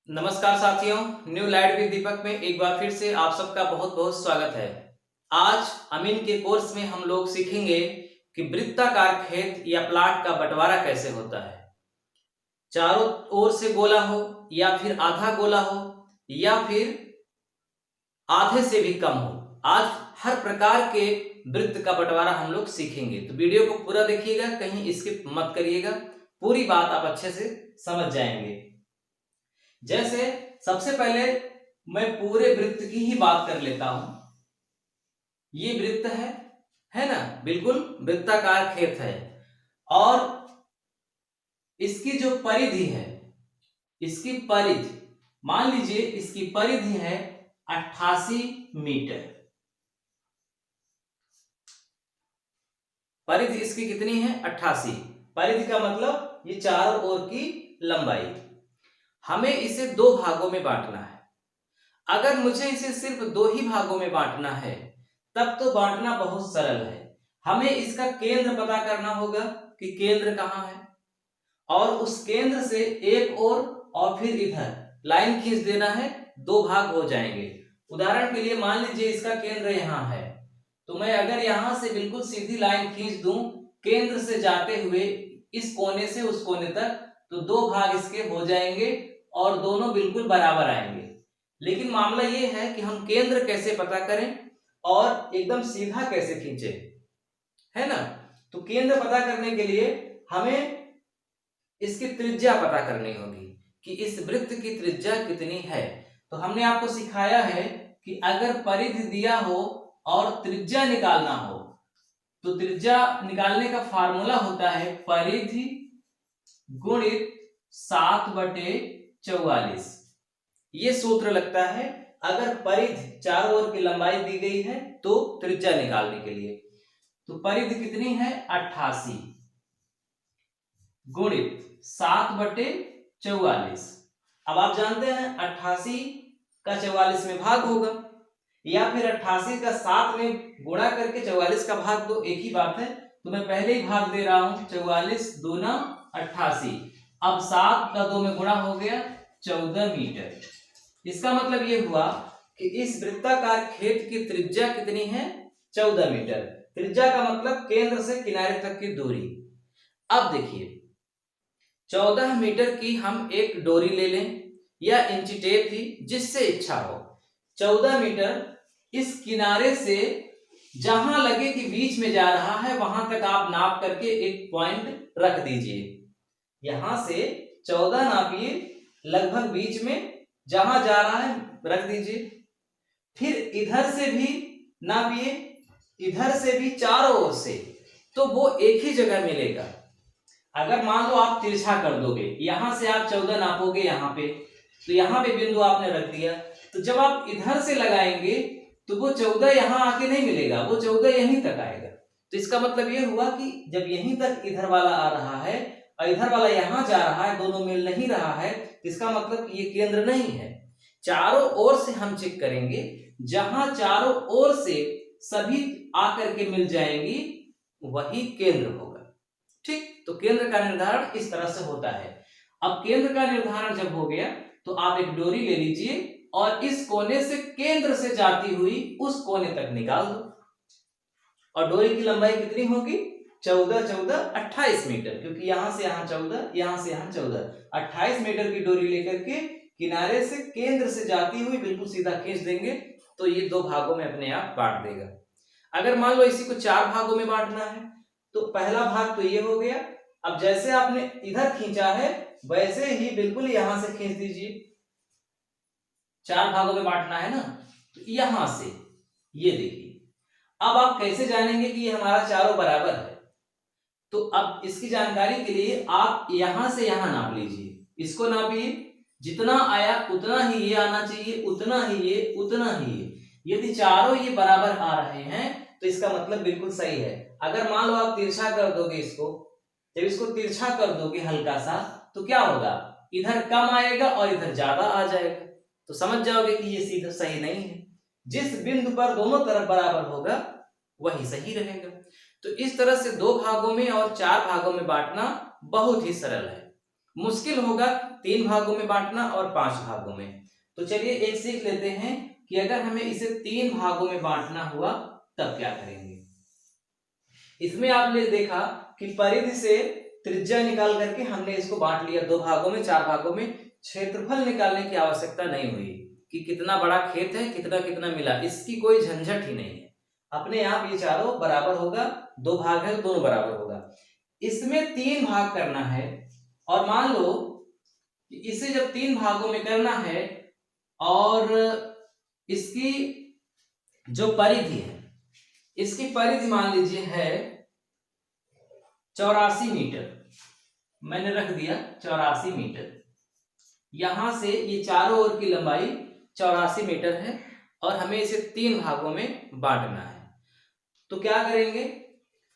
नमस्कार साथियों, new light with दीपक में एक बार फिर से आप सबका बहुत बहुत स्वागत है। आज अमीन के कोर्स में हम लोग सीखेंगे कि वृत्ताकार खेत या प्लाट का बंटवारा कैसे होता है। चारों ओर से गोला हो या फिर आधा गोला हो या फिर आधे से भी कम हो, आज हर प्रकार के वृत्त का बंटवारा हम लोग सीखेंगे। तो वीडियो को पूरा देखिएगा, कहीं स्किप मत करिएगा, पूरी बात आप अच्छे से समझ जाएंगे। जैसे सबसे पहले मैं पूरे वृत्त की ही बात कर लेता हूं। ये वृत्त है ना, बिल्कुल वृत्ताकार खेत है और इसकी जो परिधि है, इसकी परिधि मान लीजिए इसकी परिधि है 88 मीटर। परिधि इसकी कितनी है? 88। परिधि का मतलब ये चारों ओर की लंबाई। हमें इसे दो भागों में बांटना है। अगर मुझे इसे सिर्फ दो ही भागों में बांटना है तब तो बांटना बहुत सरल है। हमें इसका केंद्र पता करना होगा कि केंद्र कहाँ है और उस केंद्र से एक और फिर इधर लाइन खींच देना है, दो भाग हो जाएंगे। उदाहरण के लिए मान लीजिए इसका केंद्र यहाँ है, तो मैं अगर यहां से बिल्कुल सीधी लाइन खींच दूं केंद्र से जाते हुए इस कोने से उस कोने तक, तो दो भाग इसके हो जाएंगे और दोनों बिल्कुल बराबर आएंगे। लेकिन मामला ये है कि हम केंद्र कैसे पता करें और एकदम सीधा कैसे खींचे, है ना। तो केंद्र पता करने के लिए हमें इसकी त्रिज्या पता करनी होगी कि इस वृत्त की त्रिज्या कितनी है। तो हमने आपको सिखाया है कि अगर परिधि दिया हो और त्रिज्या निकालना हो तो त्रिज्या निकालने का फार्मूला होता है परिधि गुणित 7/44। ये सूत्र लगता है अगर परिधि चारों ओर की लंबाई दी गई है तो त्रिज्या निकालने के लिए। तो परिधि कितनी है? 88 गुणित 7/44। अब आप जानते हैं 88 का 44 में भाग होगा या फिर 88 का 7 में गुणा करके 44 का भाग दो, एक ही बात है। तो मैं पहले ही भाग दे रहा हूं, 44 दूना 88। अब 7 का 2 में गुणा हो गया 14 मीटर। इसका मतलब ये हुआ कि इस वृत्ताकार खेत की त्रिज्या कितनी है? 14 मीटर। त्रिज्या का मतलब केंद्र से किनारे तक की दूरी। अब देखिए 14 मीटर की हम एक डोरी ले लें या इंची टेप ही, जिससे इच्छा हो। 14 मीटर इस किनारे से जहां लगे कि बीच में जा रहा है वहां तक आप नाप करके एक पॉइंट रख दीजिए। यहां से 14 नापिए, लगभग बीच में जहां जा रहा है रख दीजिए। फिर इधर से भी नापिए, इधर से भी चारों ओर से, तो वो एक ही जगह मिलेगा। अगर मान लो आप तिरछा कर दोगे, यहां से आप 14 नापोगे यहाँ पे, तो यहाँ पे बिंदु आपने रख दिया, तो जब आप इधर से लगाएंगे तो वो 14 यहां आके नहीं मिलेगा, वो 14 यहीं तक आएगा। तो इसका मतलब ये हुआ कि जब यहीं तक इधर वाला आ रहा है और इधर वाला यहां जा रहा है, दोनों मिल नहीं रहा है, इसका मतलब कि ये केंद्र नहीं है। चारों ओर से हम चेक करेंगे, जहां चारों ओर से सभी आकर के मिल जाएंगी वही केंद्र होगा। ठीक, तो केंद्र का निर्धारण इस तरह से होता है। अब केंद्र का निर्धारण जब हो गया तो आप एक डोरी ले लीजिए और इस कोने से केंद्र से जाती हुई उस कोने तक निकाल दो। और डोरी की लंबाई कितनी होगी? 14 14 28 मीटर, क्योंकि यहां से यहां 14, यहां से यहां 14, 28 मीटर की डोरी लेकर के किनारे से केंद्र से जाती हुई बिल्कुल सीधा खींच देंगे तो ये दो भागों में अपने आप बांट देगा। अगर मान लो इसी को 4 भागों में बांटना है तो पहला भाग तो ये हो गया। अब जैसे आपने इधर खींचा है वैसे ही बिल्कुल यहां से खींच दीजिए। 4 भागों में बांटना है ना, तो यहां से ये देखिए। अब आप कैसे जानेंगे कि ये हमारा चारों बराबर है? तो अब इसकी जानकारी के लिए आप यहां से यहां नाप लीजिए, इसको नापिए, जितना आया उतना ही ये आना चाहिए, उतना ही ये, उतना ही ये। यदि चारों ये बराबर आ रहे हैं तो इसका मतलब बिल्कुल सही है। अगर मान लो आप तिरछा कर दोगे इसको, जब इसको तिरछा कर दोगे हल्का सा, तो क्या होगा? इधर कम आएगा और इधर ज्यादा आ जाएगा, तो समझ जाओगे कि ये सीधा सही नहीं है। जिस बिंदु पर दोनों तरफ बराबर होगा वही सही रहेगा। तो इस तरह से 2 भागों में और 4 भागों में बांटना बहुत ही सरल है। मुश्किल होगा 3 भागों में बांटना और 5 भागों में। तो चलिए एक सीख लेते हैं कि अगर हमें इसे 3 भागों में बांटना हुआ तब क्या करेंगे। इसमें आपने देखा कि परिधि से त्रिज्या निकाल करके हमने इसको बांट लिया 2 भागों में, 4 भागों में। क्षेत्रफल निकालने की आवश्यकता नहीं हुई कि कितना बड़ा खेत है, कितना कितना मिला, इसकी कोई झंझट ही नहीं है। अपने आप ये चारों बराबर होगा, 2 भाग है तो दोनों बराबर होगा। इसमें 3 भाग करना है और मान लो कि इसे जब 3 भागों में करना है और इसकी जो परिधि है, इसकी परिधि मान लीजिए है 84 मीटर, मैंने रख दिया 84 मीटर। यहां से ये चारों ओर की लंबाई 84 मीटर है और हमें इसे 3 भागों में बांटना है। तो क्या करेंगे,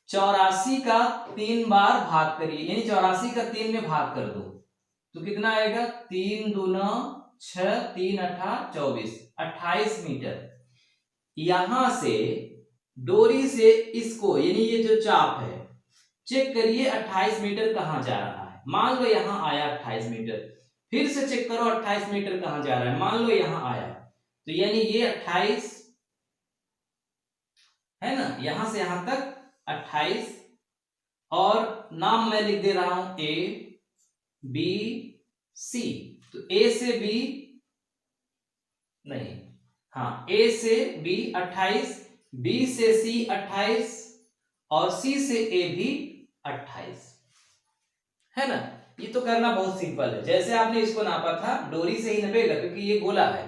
84 का 3 बार भाग करिए, यानी 84 का 3 में भाग कर दो तो कितना आएगा, 3 दूना 6, 3 अठा 24, 28 मीटर। यहां से डोरी से इसको, यानी ये जो चाप है, चेक करिए 28 मीटर कहां जा रहा है। मान लो यहां आया 28 मीटर, फिर से चेक करो 28 मीटर कहां जा रहा है, मान लो यहां आया, तो यानी ये 28 है ना, यहां से यहां तक 28। और नाम मैं लिख दे रहा हूं ए बी सी, तो ए से बी नहीं, हाँ ए से बी 28, बी से सी 28 और सी से ए भी 28 है ना। ये तो करना बहुत सिंपल है, जैसे आपने इसको नापा था डोरी से ही नपेगा, क्योंकि ये गोला है,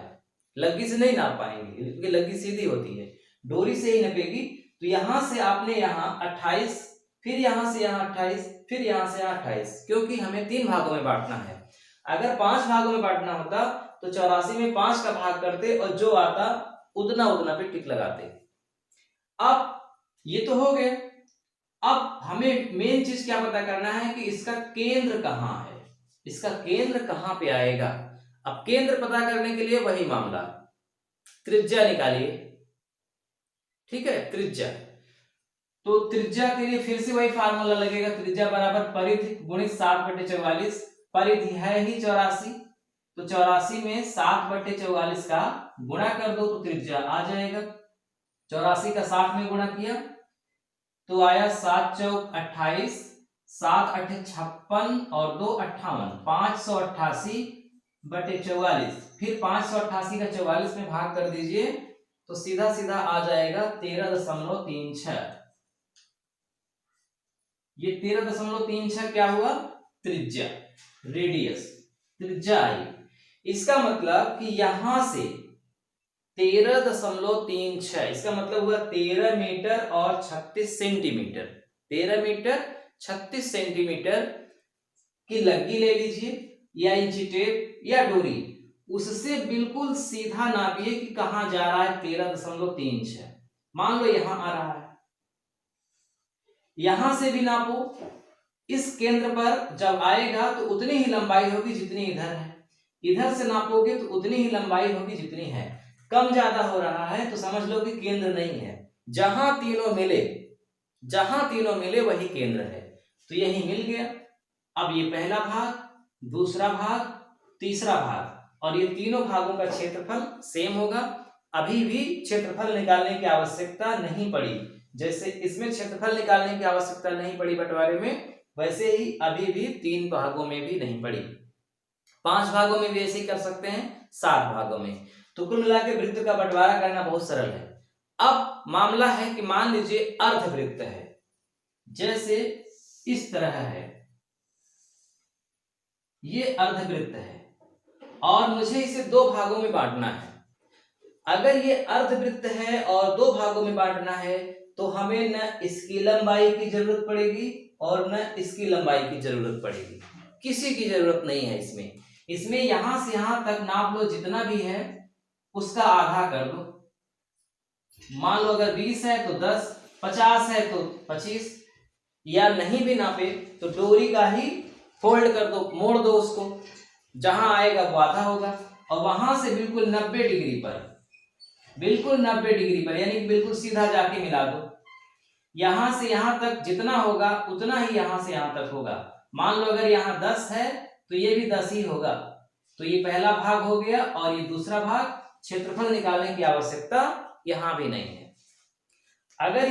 लग्गी से नहीं नाप पाएंगे क्योंकि लग्गी सीधी होती है, डोरी से ही नपेगी। तो यहां से आपने यहां 28, फिर यहां से यहां 28, फिर यहां से यहां 28, क्योंकि हमें 3 भागों में बांटना है। अगर 5 भागों में बांटना होता तो 84 में 5 का भाग करते और जो आता उतना उतना पे टिक लगाते। अब ये तो हो गया, अब हमें मेन चीज क्या पता करना है कि इसका केंद्र कहां है, इसका केंद्र कहां पे आएगा। अब केंद्र पता करने के लिए वही मामला, त्रिज्या निकालिए, ठीक है, त्रिज्या। तो त्रिज्या के लिए फिर से वही फार्मूला लगेगा, त्रिज्या बराबर परिधि गुणित 7/44। परिधि है ही 84, तो 84 में 7/44 का गुणा कर दो तो त्रिज्या आ जाएगा। 84 का 7 में गुणा किया तो आया 7 चौक 28, 7 8 56 और 2 58, 588/44। फिर 588 का 44 में भाग कर दीजिए तो सीधा सीधा आ जाएगा 13.36। ये 13.36 क्या हुआ, त्रिज्या, रेडियस, त्रिज्या आई। इसका मतलब कि यहां से 13.36, इसका मतलब हुआ 13 मीटर और 36 सेंटीमीटर। 13 मीटर 36 सेंटीमीटर की लग्गी ले लीजिए या इंची टेप या डोरी, उससे बिल्कुल सीधा नापिए कि कहां जा रहा है 13.36। मान लो यहां आ रहा है, यहां से भी नापो, इस केंद्र पर जब आएगा तो उतनी ही लंबाई होगी जितनी इधर है, इधर से नापोगे तो उतनी ही लंबाई होगी जितनी है। कम ज्यादा हो रहा है तो समझ लो कि केंद्र नहीं है। जहां तीनों मिले वही केंद्र है, तो यही मिल गया। अब ये पहला भाग, दूसरा भाग, तीसरा भाग, और ये तीनों भागों का क्षेत्रफल सेम होगा। अभी भी क्षेत्रफल निकालने की आवश्यकता नहीं पड़ी, जैसे इसमें क्षेत्रफल निकालने की आवश्यकता नहीं पड़ी बंटवारे में, वैसे ही अभी भी 3 भागों में भी नहीं पड़ी। 5 भागों में भी ऐसे ही कर सकते हैं, 7 भागों में। तो कुल मिला के वृत्त का बंटवारा करना बहुत सरल है। अब मामला है कि मान लीजिए अर्धवृत्त है, जैसे इस तरह है, ये अर्धवृत्त है और मुझे इसे 2 भागों में बांटना है। अगर ये अर्धवृत्त है और 2 भागों में बांटना है तो हमें न इसकी लंबाई की जरूरत पड़ेगी और न इसकी लंबाई की जरूरत पड़ेगी, किसी की जरूरत नहीं है इसमें। इसमें यहां से यहां तक नाप लो, जितना भी है उसका आधा कर दो। मान लो अगर 20 है तो 10, 50 है तो 25, या नहीं भी नापे तो डोरी का ही फोल्ड कर दो, मोड़ दो उसको, जहां आएगा वो आधा होगा। और वहां से बिल्कुल 90 डिग्री पर, बिल्कुल 90 डिग्री पर, यानी बिल्कुल सीधा जाके मिला दो। यहां से यहां तक जितना होगा उतना ही यहां से यहां तक होगा। मान लो अगर यहां 10 है तो ये भी 10 ही होगा। तो ये पहला भाग हो गया और ये दूसरा भाग। क्षेत्रफल निकालने की आवश्यकता यहां भी नहीं है। अगर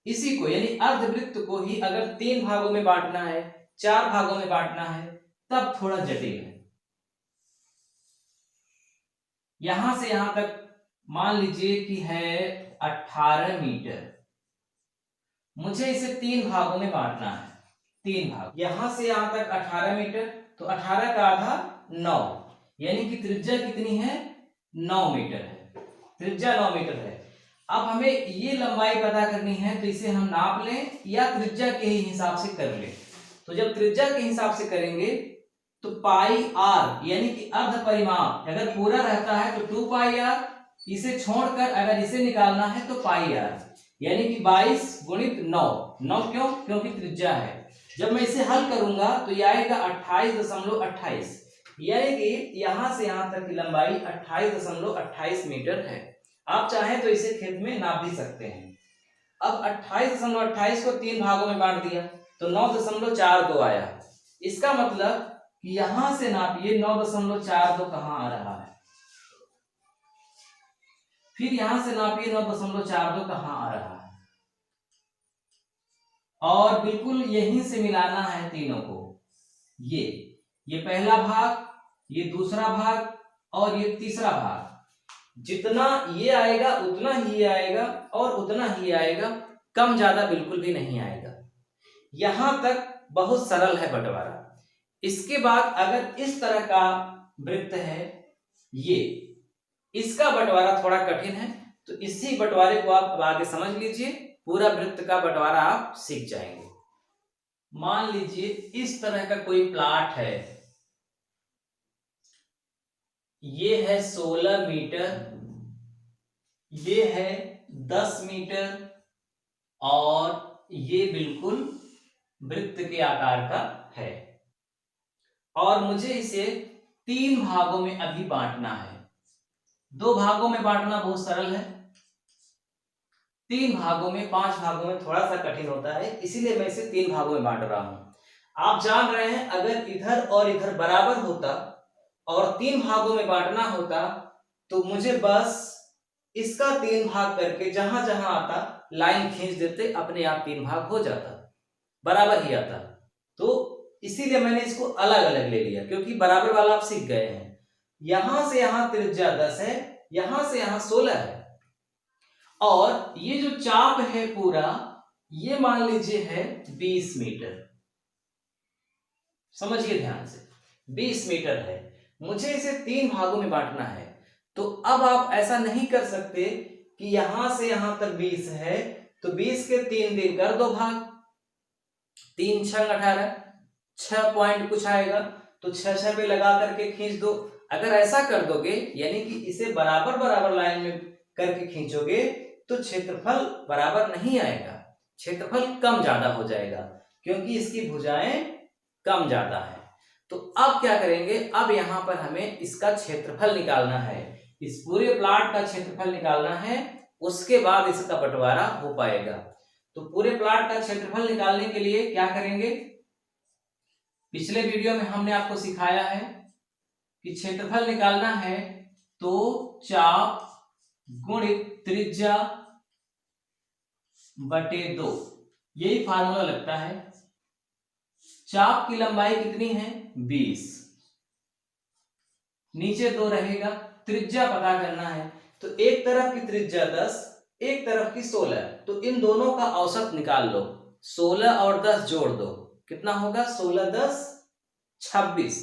इसी को यानी अर्धवृत्त को ही अगर 3 भागों में बांटना है, 4 भागों में बांटना है, तब थोड़ा जटिल है। यहां से यहां तक मान लीजिए कि है 18 मीटर। मुझे इसे 3 भागों में बांटना है, 3 भाग। यहां से यहां तक 18 मीटर, तो 18 का आधा 9, यानी कि त्रिज्या कितनी है? 9 मीटर है। त्रिज्या 9 मीटर है। अब हमें ये लंबाई पता करनी है, तो इसे हम नाप लें या त्रिज्या के ही हिसाब से कर लें। तो जब त्रिज्या के हिसाब से करेंगे तो पाई आर यानी कि अर्ध परिमाप अगर पूरा रहता है तो 2 पाई आर, इसे छोड़कर अगर इसे निकालना है तो पाई आर, यानी कि 22 गुणित 9। 9 क्यों? क्योंकि त्रिज्या है। जब मैं इसे हल करूंगा तो यह आएगा 28.28, यानी कि यहां से यहां तक की लंबाई 28.28 मीटर है। आप चाहें तो इसे खेत में नाप भी सकते हैं। अब 28.28 को 3 भागों में बांट दिया तो 9.42 आया। इसका मतलब कि यहां से नापिए 9.42 कहां आ रहा है, फिर यहां से नापिए 9.42 कहां आ रहा है, और बिल्कुल यहीं से मिलाना है तीनों को। ये पहला भाग, ये दूसरा भाग और ये तीसरा भाग। जितना ये आएगा उतना ही आएगा और उतना ही आएगा, कम ज्यादा बिल्कुल भी नहीं आएगा। यहां तक बहुत सरल है बंटवारा। इसके बाद अगर इस तरह का वृत्त है, ये इसका बंटवारा थोड़ा कठिन है, तो इसी बंटवारे को आप आगे समझ लीजिए, पूरा वृत्त का बंटवारा आप सीख जाएंगे। मान लीजिए इस तरह का कोई प्लॉट है, ये है 16 मीटर, ये है 10 मीटर और ये बिल्कुल वृत्त के आकार का है, और मुझे इसे 3 भागों में अभी बांटना है। 2 भागों में बांटना बहुत सरल है, 3 भागों में, 5 भागों में थोड़ा सा कठिन होता है, इसीलिए मैं इसे 3 भागों में बांट रहा हूं। आप जान रहे हैं अगर इधर और इधर बराबर होता और 3 भागों में बांटना होता तो मुझे बस इसका 3 भाग करके जहां जहां आता लाइन खींच देते, अपने आप 3 भाग हो जाता, बराबर ही आता। तो इसीलिए मैंने इसको अलग अलग ले लिया, क्योंकि बराबर वाला आप सीख गए हैं। यहां से यहां त्रिज्या 10 है, यहां से यहां 16 है, और ये जो चाप है पूरा, ये मान लीजिए है 20 मीटर। समझिए ध्यान से, 20 मीटर है। मुझे इसे 3 भागों में बांटना है। तो अब आप ऐसा नहीं कर सकते कि यहां से यहां तक 20 है तो 20 के 3 दिन कर दो भाग, 3 छंग 18, 6 पॉइंट कुछ आएगा तो 6 पे लगा करके खींच दो। अगर ऐसा कर दोगे, यानी कि इसे बराबर बराबर लाइन में करके खींचोगे, तो क्षेत्रफल बराबर नहीं आएगा, क्षेत्रफल कम ज्यादा हो जाएगा, क्योंकि इसकी भुजाएं कम ज्यादा है। तो अब क्या करेंगे, अब यहां पर हमें इसका क्षेत्रफल निकालना है, इस पूरे प्लॉट का क्षेत्रफल निकालना है, उसके बाद इसका बंटवारा हो पाएगा। तो पूरे प्लॉट का क्षेत्रफल निकालने के लिए क्या करेंगे, पिछले वीडियो में हमने आपको सिखाया है कि क्षेत्रफल निकालना है तो चाप गुणित त्रिज्या बटे 2, यही फार्मूला लगता है। चाप की लंबाई कितनी है? 20, नीचे 2 रहेगा, त्रिज्या पता करना है, तो एक तरफ की त्रिज्या 10, एक तरफ की 16, तो इन दोनों का औसत निकाल लो, 16 और 10 जोड़ दो, कितना होगा? 16 10 26,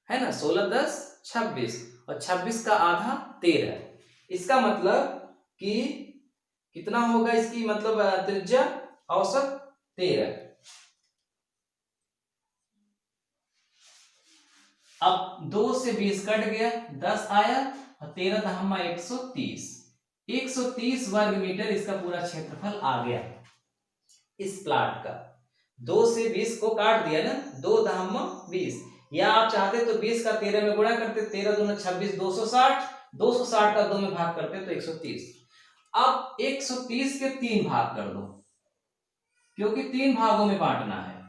है ना, 16 10 26, और 26 का आधा 13। इसका मतलब कि कितना होगा, इसकी मतलब त्रिज्या औसत 13। अब 2 से 20 कट गया, 10 आया और 13 दहम्मा 130, 130 वर्ग मीटर इसका पूरा क्षेत्रफल आ गया इस प्लॉट का। 2 से 20 को काट दिया ना, 2 दहम्मा 20, या आप चाहते तो 20 का 13 में गुणा करते, 13 दूना 26, 260, 260 का 2 में भाग करते तो 130। अब 130 के 3 भाग कर दो, क्योंकि 3 भागों में बांटना है।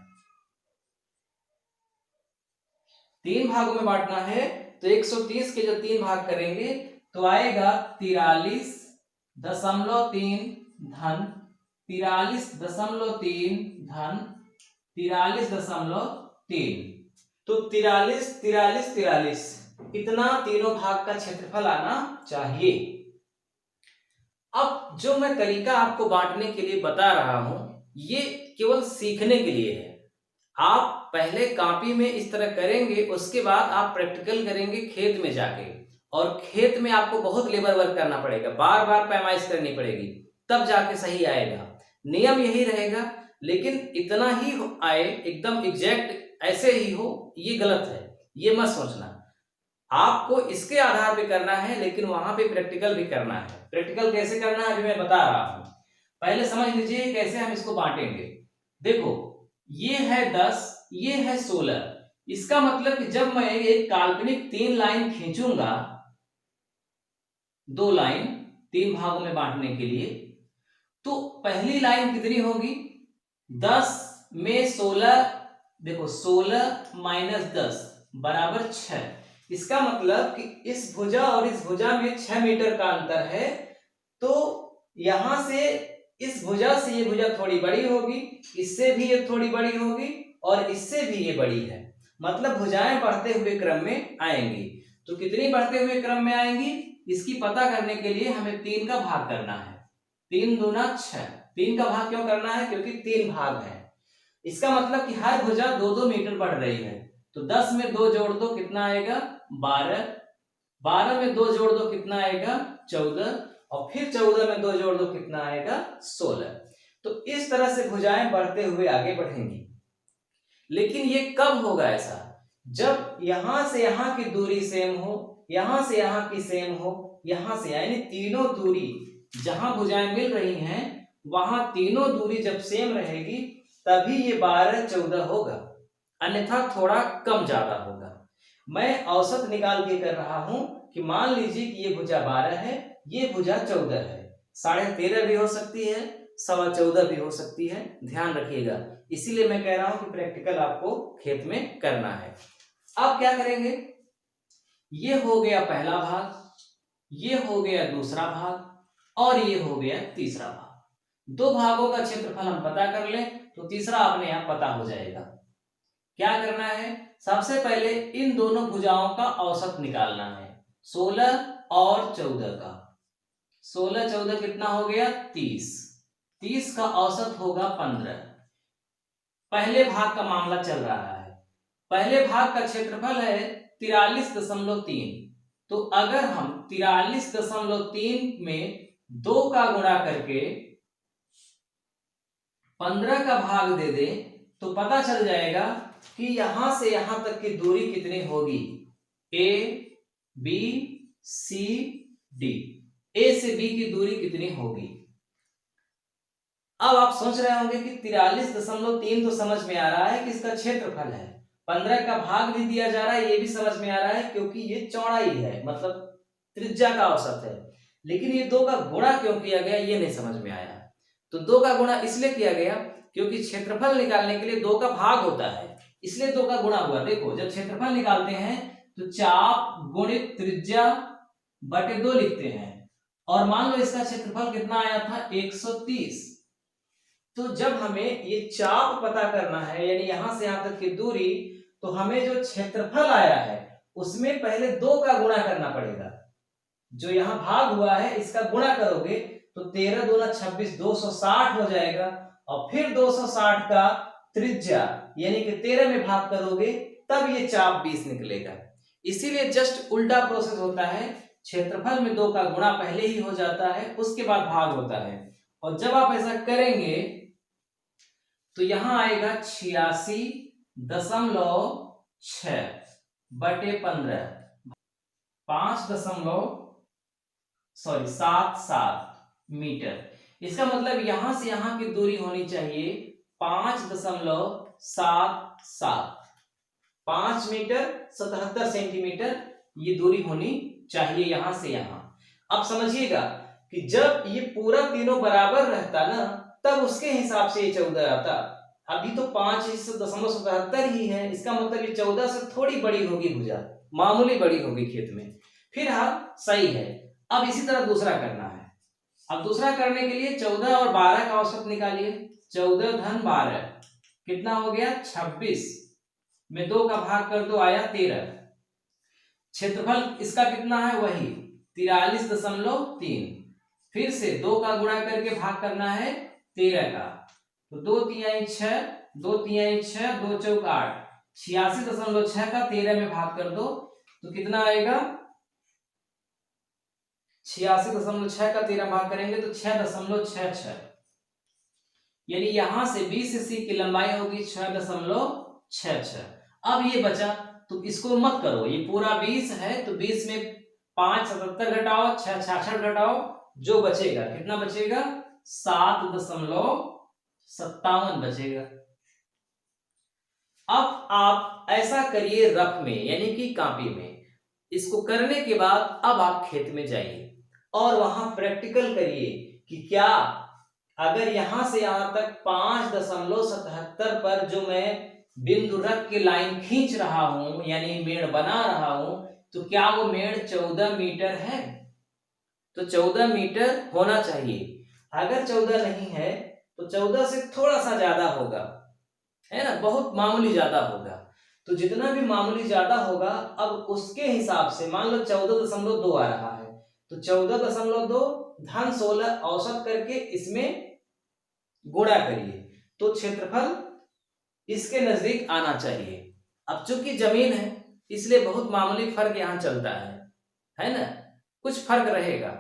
3 भागों में बांटना है तो 130 के जो 3 भाग करेंगे तो आएगा 43.3 धन 43.3 धन 43.3। तो 43 इतना तीनों भाग का क्षेत्रफल आना चाहिए। अब जो मैं तरीका आपको बांटने के लिए बता रहा हूं ये केवल सीखने के लिए है। आप पहले कॉपी में इस तरह करेंगे, उसके बाद आप प्रैक्टिकल करेंगे खेत में जाके, और खेत में आपको बहुत लेबर वर्क करना पड़ेगा, बार बार पैमाइश करनी पड़ेगी, तब जाके सही आएगा। नियम यही रहेगा, लेकिन इतना ही आए एकदम एग्जैक्ट ऐसे ही हो ये गलत है, ये मत सोचना। आपको इसके आधार पे करना है, लेकिन वहां पे प्रैक्टिकल भी करना है। प्रैक्टिकल कैसे करना है अभी मैं बता रहा हूं, पहले समझ लीजिए कैसे हम इसको बांटेंगे। देखो ये है 10, ये है 16। इसका मतलब कि जब मैं एक काल्पनिक 3 लाइन खींचूंगा, 2 लाइन 3 भागों में बांटने के लिए, तो पहली लाइन कितनी होगी 10 में 16, देखो 16 माइनस 10 बराबर 6। इसका मतलब कि इस भुजा और इस भुजा में 6 मीटर का अंतर है, तो यहां से इस भुजा से ये भुजा थोड़ी बड़ी होगी, इससे भी ये थोड़ी बड़ी होगी, और इससे भी ये बड़ी है। मतलब भुजाएं बढ़ते हुए क्रम में आएंगी। तो कितनी बढ़ते हुए क्रम में आएंगी इसकी पता करने के लिए हमें 3 का भाग करना है। 3 दूना 6। 3 का भाग क्यों करना है, क्योंकि 3 भाग है। इसका मतलब कि हर भुजा 2-2 मीटर बढ़ रही है। तो 10 में 2 जोड़ दो कितना आएगा 12, 12 में 2 जोड़ दो कितना आएगा 14, और फिर 14 में 2 जोड़ दो कितना आएगा 16। तो इस तरह से भुजाएं बढ़ते हुए आगे बढ़ेंगी। लेकिन ये कब होगा ऐसा, जब यहां से यहां की दूरी सेम हो, यहां से यहां की सेम हो, यहां से, यानी तीनों दूरी जहां भुजाएं मिल रही हैं वहां तीनों दूरी जब सेम रहेगी तभी ये 12-14 होगा, अन्यथा थोड़ा कम ज्यादा होगा। मैं औसत निकाल के कर रहा हूं कि मान लीजिए कि ये भुजा 12 है, ये भुजा 14 है, 13.5 भी हो सकती है, 14.25 भी हो सकती है, ध्यान रखिएगा। इसीलिए मैं कह रहा हूं कि प्रैक्टिकल आपको खेत में करना है। अब क्या करेंगे, ये हो गया पहला भाग, ये हो गया दूसरा भाग, और ये हो गया तीसरा भाग। 2 भागों का क्षेत्रफल हम पता कर लें तो तीसरा अपने आप पता हो जाएगा। क्या करना है, सबसे पहले इन दोनों भुजाओं का औसत निकालना है, 16 और 14 का। 16-14 कितना हो गया 30, 30 का औसत होगा 15। पहले भाग का मामला चल रहा है, पहले भाग का क्षेत्रफल है 43.3। तो अगर हम 43.3 में 2 का गुणा करके 15 का भाग दे दें तो पता चल जाएगा कि यहां से यहां तक की दूरी कितनी होगी, ए बी सी डी, ए से बी की दूरी कितनी होगी। अब आप सोच रहे होंगे कि 43.3 तो समझ में आ रहा है कि इसका क्षेत्रफल है, 15 का भाग भी दिया जा रहा है, ये भी समझ में आ रहा है क्योंकि ये चौड़ाई है, मतलब त्रिज्या का औसत है। लेकिन ये 2 का गुणा क्यों किया गया ये नहीं समझ में आया। तो 2 का गुणा इसलिए किया गया क्योंकि क्षेत्रफल निकालने के लिए 2 का भाग होता है, इसलिए 2 का गुणा हुआ। देखो जब क्षेत्रफल निकालते हैं तो चाप गुणित त्रिज्या बटे 2 लिखते हैं, और मान लो इसका क्षेत्रफल कितना आया था 130। तो जब हमें ये चाप पता करना है, यानी यहां से यहां तक की दूरी, तो हमें जो क्षेत्रफल आया है उसमें पहले 2 का गुणा करना पड़ेगा। जो यहां भाग हुआ है इसका गुणा करोगे तो 13 दूना 26, 260 हो जाएगा, और फिर 260 का त्रिज्या यानी कि 13 में भाग करोगे तब ये चाप 20 निकलेगा। इसीलिए जस्ट उल्टा प्रोसेस होता है, क्षेत्रफल में 2 का गुणा पहले ही हो जाता है, उसके बाद भाग होता है। और जब आप ऐसा करेंगे तो यहां आएगा 86.6 बटे 15, 5.77 मीटर। इसका मतलब यहां से यहां की दूरी होनी चाहिए 5.77, 5 मीटर 77 सेंटीमीटर ये दूरी होनी चाहिए यहां से यहां। अब समझिएगा कि जब ये पूरा तीनों बराबर रहता ना तब उसके हिसाब से ये 14 आता, अभी तो 5.77 ही है, इसका मतलब ये 14 से थोड़ी बड़ी होगी भुजा, मामूली बड़ी होगी खेत में। फिर हाँ सही है। अब इसी तरह दूसरा करना है। अब दूसरा करने के लिए 14 और 12 का औसत निकालिए। 14 धन 12 कितना हो गया 26 में 2 का भाग कर दो आया 13। क्षेत्रफल इसका कितना है वही 43.3। फिर से 2 का गुणा करके भाग करना है 13 का, तो 2 तिहाई 6, 2 तिहाई 6, 2 चौक 8, 86.6 का 13 में भाग कर दो तो कितना आएगा 86.6 का 13 भाग करेंगे तो 6.66, यानी यहां से बी से सी की लंबाई होगी 6.66। अब ये बचा तो इसको मत करो, ये पूरा 20 है तो 20 में 5 77 घटाओ, 6 66 घटाओ, जो बचेगा कितना बचेगा 7.57 बचेगा। अब आप ऐसा करिए रफ में यानी कि कॉपी में। इसको करने के बाद अब आप खेत में जाइए और वहां प्रैक्टिकल करिए कि क्या अगर यहां से यहां तक 5.77 पर जो मैं बिंदु रख के लाइन खींच रहा हूं यानी मेड़ बना रहा हूं, तो क्या वो मेड़ 14 मीटर है? तो 14 मीटर होना चाहिए। अगर 14 नहीं है तो 14 से थोड़ा सा ज्यादा होगा, है ना, बहुत मामूली ज्यादा होगा। तो जितना भी मामूली ज्यादा होगा अब उसके हिसाब से मान लो 14.2 आ रहा है तो 14.2 धन 16 औसत करके इसमें गुणा करिए तो क्षेत्रफल इसके नजदीक आना चाहिए। अब चूंकि जमीन है इसलिए बहुत मामूली फर्क यहाँ चलता है ना, कुछ फर्क रहेगा।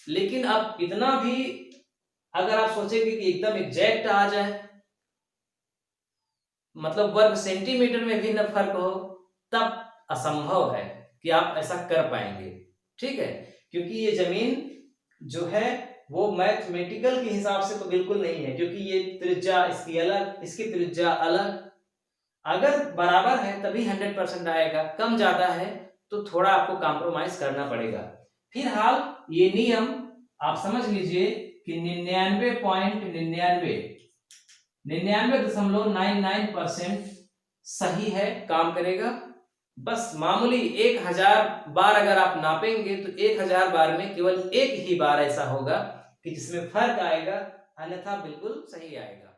लेकिन अब इतना भी अगर आप सोचेंगे कि एकदम एग्जैक्ट आ जाए, मतलब वर्ग सेंटीमीटर में भी न फर्क हो, तब असंभव है कि आप ऐसा कर पाएंगे। ठीक है, क्योंकि ये जमीन जो है वो मैथमेटिकल के हिसाब से तो बिल्कुल नहीं है, क्योंकि ये त्रिज्या इसकी अलग, इसकी त्रिज्या अलग। अगर बराबर है तभी 100% आएगा, कम ज्यादा है तो थोड़ा आपको कॉम्प्रोमाइज करना पड़ेगा। फिलहाल ये नियम आप समझ लीजिए कि 99.99% सही है, काम करेगा। बस मामूली 1000 बार अगर आप नापेंगे तो 1000 बार में केवल एक ही बार ऐसा होगा कि जिसमें फर्क आएगा, अन्यथा बिल्कुल सही आएगा।